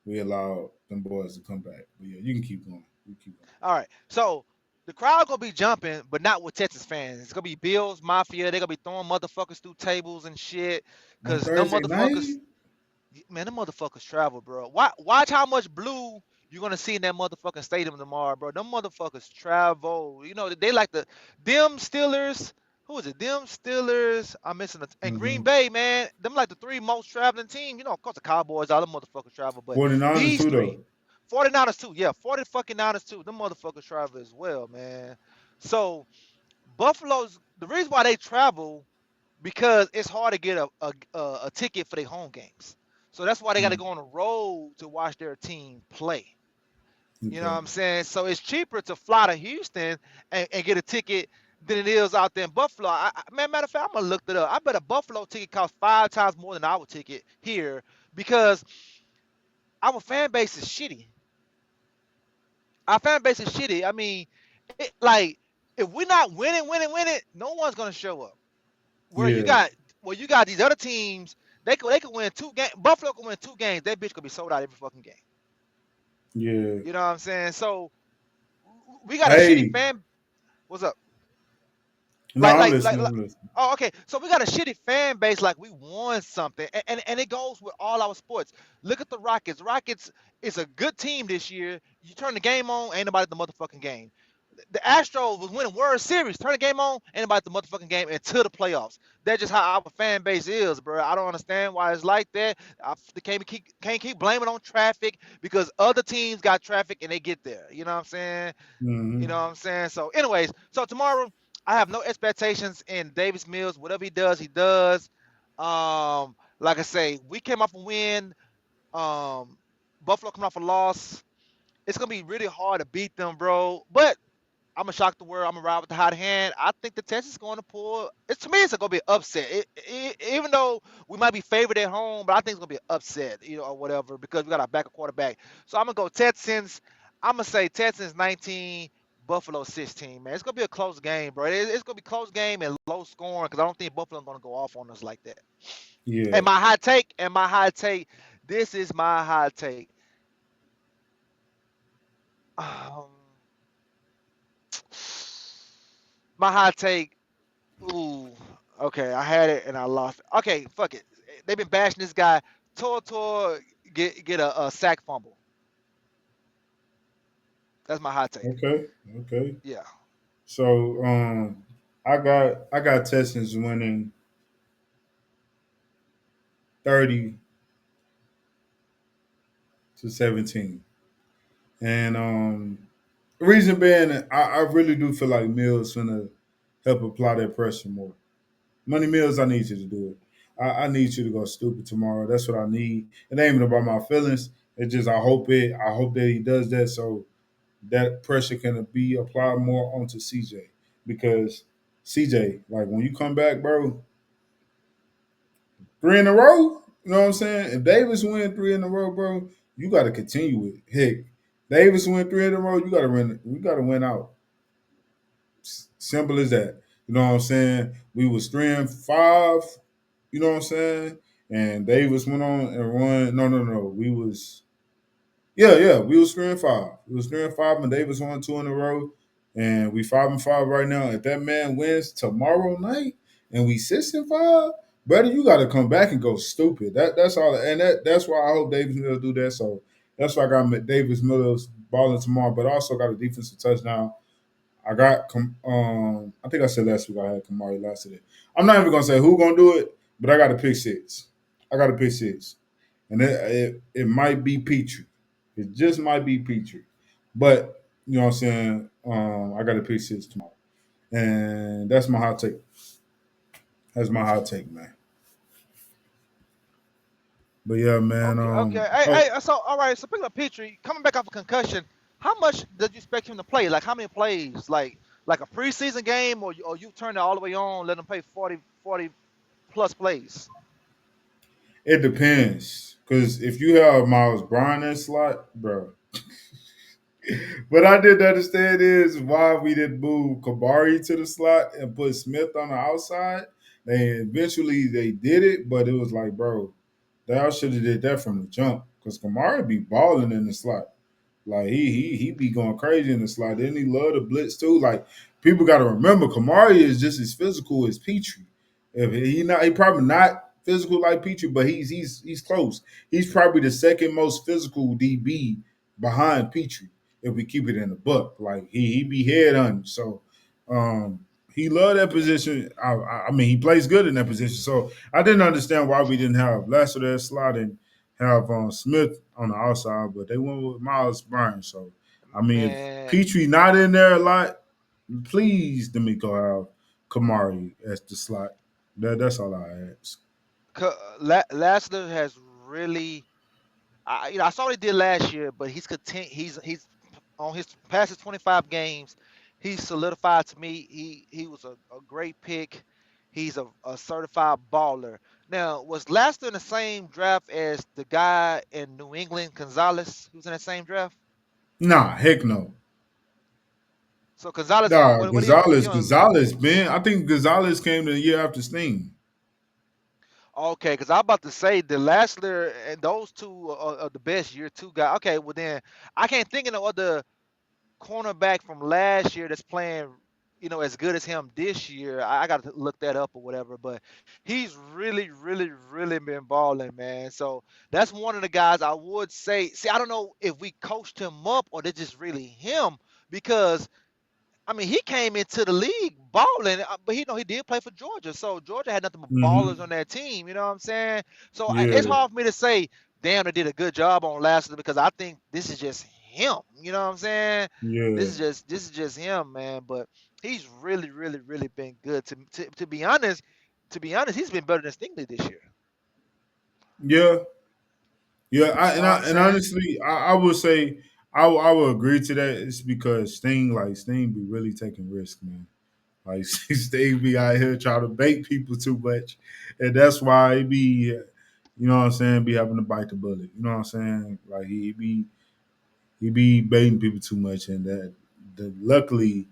we allowed them boys to come back. But yeah, you can keep going. You keep going. All right, so the crowd gonna be jumping, but not with Texas fans. It's gonna be Bills Mafia. They're gonna be throwing motherfuckers through tables and shit, On cause them Thursday motherfuckers. night? Man, them motherfuckers travel, bro. Watch how much blue you're gonna see in that motherfucking stadium tomorrow, bro. Them motherfuckers travel. You know, they like the them Steelers. Who is it? Them Steelers. I'm missing it. And Green Mm-hmm. Bay, man. Them like the three most traveling teams. You know, of course the Cowboys, all them motherfuckers travel, but 49ers these too, three. though. 49ers too. Yeah, 40 fucking Niners too. Them motherfuckers travel as well, man. So Buffalo's the reason why they travel because it's hard to get a ticket for their home games. So that's why they got to Mm, go on the road to watch their team play. You know what okay. I'm saying? So it's cheaper to fly to Houston and get a ticket than it is out there in Buffalo. Man, matter of fact, I'm gonna look it up. I bet a Buffalo ticket costs 5 times more than our ticket here because our fan base is shitty. Our fan base is shitty. I mean, like if we're not winning, no one's gonna show up. where you Yeah. got where you got these other teams, they could win 2 games. Buffalo could win 2 games. That bitch could be sold out every fucking game. Yeah. You know what I'm saying? So we got a shitty Hey. fan. What's up? No, Like I'm like listening. like, like I'm listening. oh, okay. So we got a shitty fan base like we won something. And it goes with all our sports. Look at the Rockets. Rockets is a good team this year. You turn the game on, ain't nobody at the motherfucking game. The Astros was winning World Series. Turn the game on, ain't nobody at the motherfucking game until the playoffs. That's just how our fan base is, bro. I don't understand why it's like that. They can't keep blaming on traffic because other teams got traffic and they get there. You know what I'm saying? You know Mm-hmm. what I'm saying? So, anyways, so tomorrow I have no expectations in Davis Mills. Whatever he does, he does. Like I say, we came off a win. Um, Buffalo coming off a loss. It's gonna be really hard to beat them, bro. But I'm gonna shock the world. I'm gonna ride with the hot hand. I think the Texans going to pull. It's to me, it's gonna be an upset. Even though we might be favored at home, but I think it's gonna be an upset, or whatever, because we got our backup quarterback. So I'm gonna go Texans. I'm gonna say Texans 19, Buffalo 16. Man, it's gonna be a close game, bro. It's gonna be close game and low scoring because I don't think Buffalo's gonna go off on us like that. Yeah. And my hot take. This is my hot take. Um, my hot take. Ooh, okay. I had it and I lost it. Okay, fuck it. They've been bashing this guy. Tor get a sack fumble. That's my hot take. Okay. Okay. Yeah. So, I got Texans winning 30-17, and Reason being, I really do feel like Mills gonna help apply that pressure more. Money Mills, I need you to do it. I need you to go stupid tomorrow. That's what I need. It ain't even about my feelings. It's just I hope it. I hope that he does that so that pressure can be applied more onto CJ because CJ, like when you come back, bro, three in a row. You know what I'm saying? If Davis win three in a row, bro, you got to continue with it. Heck, Davis win three in a row. You got to win. You got to win out. Simple as that. You know what I'm saying? We was 3-5. You know what I'm saying? And Davis went on and won. No, no, no. We was yeah. We was 3-5. We was 3-5, and Davis won two in a row, and we 5-5 right now. If that man wins tomorrow night, and we 6-5, brother, you got to come back and go stupid. That's all, and that's why I hope Davis Mills do that. So that's why I got Davis Mills balling tomorrow, but also got a defensive touchdown. I think I said last week I had Kamari last today. I'm not even gonna say who gonna do it, but I got to pick six. I got to pick six, and it might be Petrie. It just might be Petrie, but you know what I'm saying. I got to pick six tomorrow, and that's my hot take. That's my hot take, man. But yeah, man. Okay, okay. Hey, Oh, hey. So, all right. So, picking up Petrie, coming back off a concussion, how much did you expect him to play? Like, how many plays? Like a preseason game, or you turn it all the way on, let him play 40 plus plays? it depends, because if you have Miles Bryant in slot, bro. What I didn't understand is why we didn't move Kabari to the slot and put Smith on the outside. And eventually they did it, but it was like, bro, they should have did that from the jump because Kamari be balling in the slot. Like he be going crazy in the slot. Didn't he love the blitz too? Like people got to remember, Kamari is just as physical as Petrie. If he probably not physical like Petrie, but he's close. He's probably the second most physical DB behind Petrie. If we keep it in the book, like he be head on. So um, he loved that position. I mean, he plays good in that position. So I didn't understand why we didn't have Lassiter there slotting have Smith on the outside, but they went with Miles Bryant. So, I mean, if Man, Petrie not in there a lot, please, D'Amico, have Kamari as the slot. That's all I ask. Lassiter has really, I saw what he did last year, but he's on his past his 25 games, he's solidified to me. He was a great pick. He's a certified baller. Now, was Lassiter in the same draft as the guy in New England, Gonzalez, who's in that same draft? Nah, heck no. So Gonzalez, Nah, what year was he on? Gonzalez, man. I think Gonzalez came the year after Sting. Okay, because I'm about to say the Lassiter and those two are the best year two guys. Okay, well then I can't think of no other cornerback from last year that's playing, as good as him this year. I got to look that up or whatever, but he's really, really, really been balling, man. So that's one of the guys I would say. See, I don't know if we coached him up or they're just really him because I mean, he came into the league balling, but he did play for Georgia, so Georgia had nothing but ballers Mm-hmm. on their team. You know what I'm saying? So it's Yeah, hard for me to say, damn, they did a good job on Lassiter because I think this is just him. You know what I'm saying? yeah, This is just him, man. But he's really, really, really been good. To be honest, he's been better than Stingley this year. yeah, yeah. You know what I'm And saying? honestly, I would say I would agree to that. It's because Sting be really taking risks, man. Like Steve be out here trying to bait people too much, and that's why he be, you know what I'm saying, be having to bite the bullet. You know what I'm saying? Like he be baiting people too much, and luckily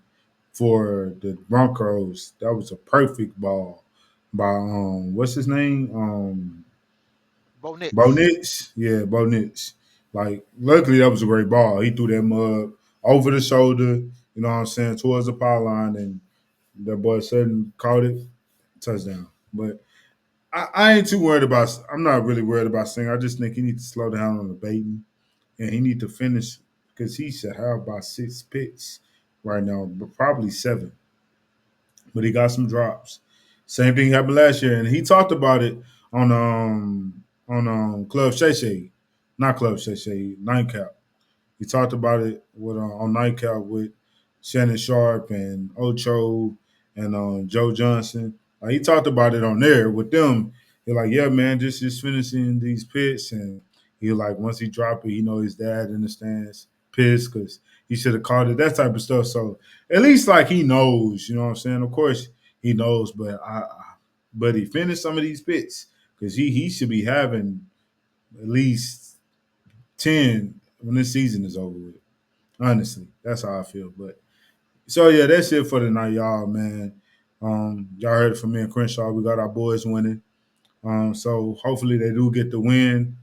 for the Broncos, that was a perfect ball by what's his name Bo Bo Nix. Nix. Yeah, Bo Nix. Like luckily that was a great ball. He threw that mug over the shoulder. You know what I'm saying, towards the power line, and that boy Sutton caught it, touchdown. But I ain't too worried about. I'm not really worried about Singer. I just think he needs to slow down on the baiting, and he need to finish because he should have about 6 picks right now, but probably 7. But he got some drops. Same thing happened last year, and he talked about it on Club Shay Shay, not Club Shay Shay, Nightcap. He talked about it with on Nightcap with Shannon Sharp and Ocho and Joe Johnson. He talked about it on there with them. They're like, yeah, man, just finishing these pits, and he like once he dropped it, he know his dad in the stands pissed because he should have called it, that type of stuff. So at least like he knows, you know what I'm saying? Of course he knows, but he finished some of these pits because he should be having at least 10 when this season is over with. Honestly, that's how I feel. But so yeah, that's it for tonight, y'all, man. Y'all heard it from me and Crenshaw. We got our boys winning. So hopefully they do get the win.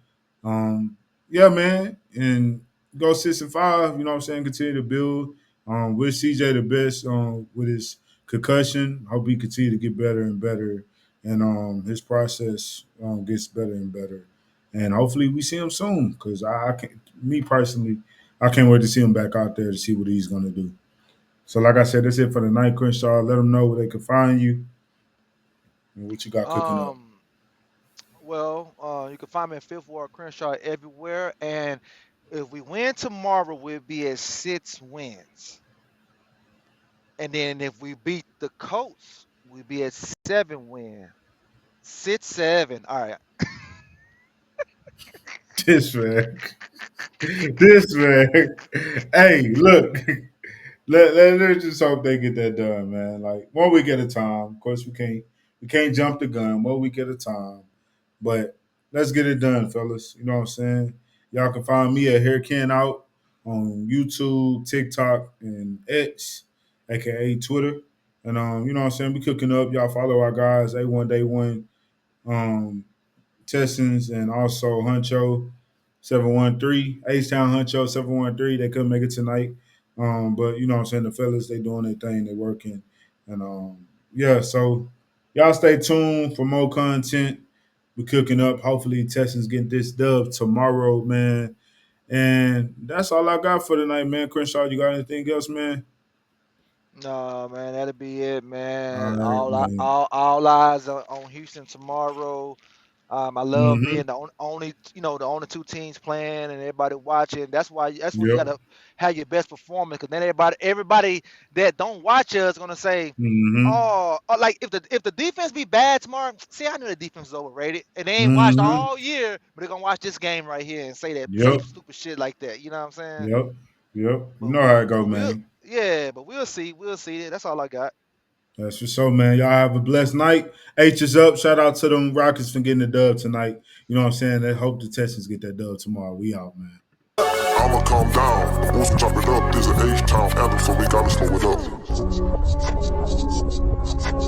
Yeah, man, and go 6-5. You know what I'm saying? Continue to build. Wish CJ the best with his concussion. Hope he continue to get better and better, and his process gets better and better. And hopefully we see him soon. Because I can't, me personally, I can't wait to see him back out there to see what he's gonna do. So like I said, that's it for the night, Crenshaw. Let them know where they can find you and what you got cooking up. Um, well, you can find me in Fifth Ward Crenshaw everywhere, and if we win tomorrow, we'll be at 6 wins. And then if we beat the Colts, we'll be at 7 wins. 6-7. All right. This man. This man. Hey, look. Let's just hope they get that done, man. Like 1 week at a time. Of course, we can't jump the gun. 1 week at a time. But let's get it done, fellas. You know what I'm saying? Y'all can find me at Haircan Out on YouTube, TikTok, and X, aka Twitter. And you know what I'm saying? We cooking up. Y'all follow our guys, A1 Day One, Texans, and also Huncho 713, H-Town Huncho 713. They couldn't make it tonight. But you know what I'm saying? The fellas, they doing their thing, they working. And yeah, so y'all stay tuned for more content. We're cooking up. Hopefully Texans get this dub tomorrow, man. And that's all I got for tonight, man. Crenshaw, you got anything else, man? No, man, that'll be it, All man. right, man. All eyes on Houston tomorrow. I love Mm-hmm. being the only, the only two teams playing and everybody watching. That's when you Yep. gotta have your best performance, because then everybody that don't watch us gonna say, Mm-hmm. oh, like if the defense be bad tomorrow, see, I knew the defense was overrated, and they ain't watched Mm-hmm. all year, but they're gonna watch this game right here and say Yep. stupid shit like that. You know what I'm saying? Yep. Yep. You But know how it go, but we'll man. yeah, but we'll see. We'll see. That's all I got. That's for sure, man. Y'all have a blessed night. H is up. Shout out to them Rockets for getting the dub tonight. You know what I'm saying? I hope the Texans get that dub tomorrow. We out, man. I'ma calm down. Once we chop it up, there's an H-Town anthem, so we gotta slow it up.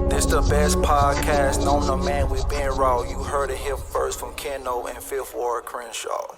This the best podcast known to man. We been raw. You heard it here first from Keno and Fifth Ward Crenshaw.